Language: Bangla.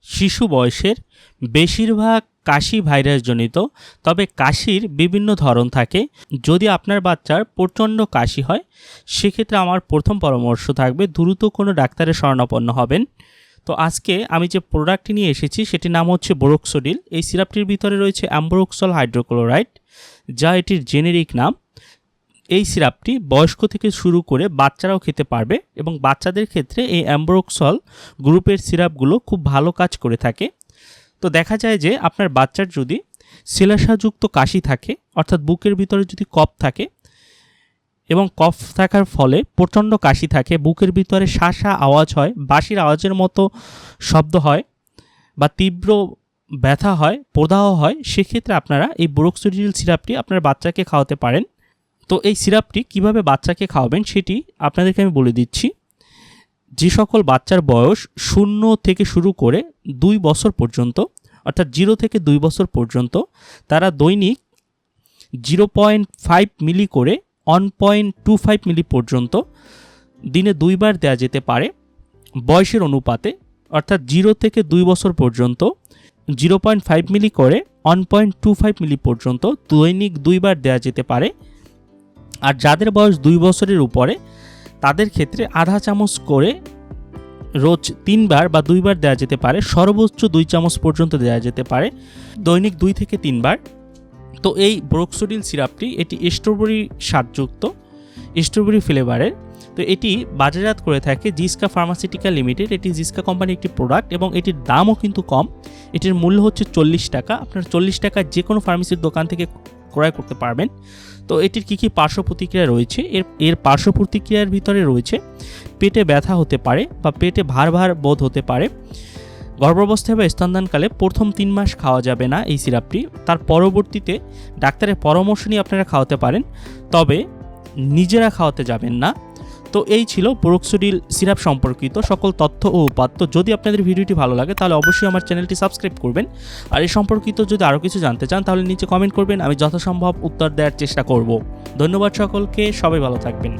শিশু বয়সের বেশিরভাগ কাশি ভাইরাসজনিত, তবে কাশির বিভিন্ন ধরন থাকে। যদি আপনার বাচ্চার প্রচণ্ড কাশি হয় সেক্ষেত্রে আমার প্রথম পরামর্শ থাকবে দ্রুত কোনো ডাক্তারের শরণাপন্ন হবেন। তো আজকে আমি যে প্রোডাক্টটি নিয়ে এসেছি সেটির নাম হচ্ছে বোরক্সোডিল। এই সিরাপটির ভিতরে রয়েছে অ্যাম্বরোক্সল হাইড্রোক্লোরাইড, যা এটির জেনেরিক নাম। এই সিরাপটি বয়স্ক থেকে শুরু করে বাচ্চারাও খেতে পারবে এবং বাচ্চাদের ক্ষেত্রে এই অ্যাম্বরোক্সল গ্রুপের সিরাপগুলো খুব ভালো কাজ করে থাকে। তো দেখা যায় যে আপনার বাচ্চার যদি শ্লেষ্মাযুক্ত কাশি থাকে, অর্থাৎ বুকের ভিতরে যদি কফ থাকে এবং কফ থাকার ফলে প্রচণ্ড কাশি থাকে, বুকের ভিতরে শাঁসা আওয়াজ হয়, বাঁশির আওয়াজের মতো শব্দ হয় বা তীব্র ব্যথা হয়, প্রদাহ হয়, সেক্ষেত্রে আপনারা এই বোরক্সোডিল সিরাপটি আপনার বাচ্চাকে খাওয়াতে পারেন। তো এই সিরাপটি কিভাবে বাচ্চাকে খাওয়াবেন সেটি আপনাদেরকে আমি বলে দিচ্ছি। যে সকল বাচ্চার বয়স 0 থেকে শুরু করে 2 বছর পর্যন্ত, অর্থাৎ 0 থেকে 2 বছর পর্যন্ত, তারা দৈনিক 0.5 মিলি করে 1.25 মিলি পর্যন্ত দিনে 2 বার দেওয়া যেতে পারে বয়সের অনুপাতে। অর্থাৎ 0 থেকে 2 বছর পর্যন্ত 0.5 মিলি করে 1.25 মিলি পর্যন্ত দৈনিক 2 বার দেওয়া যেতে পারে। আর যাদের বয়স 2 বছরের উপরে তাদের ক্ষেত্রে আধা চামচ করে রোজ 3 বার বা 2 বার দেওয়া যেতে পারে, সর্বোচ্চ 2 চামচ পর্যন্ত দেওয়া যেতে পারে দৈনিক 2 থেকে 3 বার। তো এই বোরক্সোডিল সিরাপটি এটি স্ট্রবেরি স্বাদযুক্ত, স্ট্রবেরি ফ্লেভারের। তো এটি বাজারজাত করে থাকে জিসকা ফার্মাসিউটিক্যাল লিমিটেড। এটি জিসকা কোম্পানির একটি প্রোডাক্ট এবং এটির দামও কিন্তু কম। এটির মূল্য হচ্ছে 40 টাকা। আপনার 40 টাকায় যে কোনো ফার্মেসির দোকান থেকে ক্রয় করতে পারবেন। তো এটির কী পার্শ্ব প্রতিক্রিয়া রয়েছে, এর পার্শ্ব প্রতিক্রিয়ার ভিতরে রয়েছে পেটে ব্যথা হতে পারে বা পেটে ভার ভার বোধ হতে পারে। গর্ভাবস্থায় বা স্তন্যদানকালে প্রথম 3 মাস খাওয়া যাবে না এই সিরাপটি। তার পরবর্তীতে ডাক্তারের পরামর্শ নিয়ে আপনারা খাওয়াতে পারেন, তবে নিজেরা খাওয়াতে যাবেন না। তো এই ছিল বোরক্সোডিল সিরাপ সম্পর্কিত সকল তথ্য ও উপাত্ত। যদি আপনাদের ভিডিওটি ভালো লাগে তাহলে অবশ্যই আমার চ্যানেলটি সাবস্ক্রাইব করবেন। আর এই সম্পর্কিত যদি আরও কিছু জানতে চান তাহলে নিচে কমেন্ট করবেন, আমি যথাসম্ভব উত্তর দেওয়ার চেষ্টা করব। ধন্যবাদ সকলকে, সবাই ভালো থাকবেন।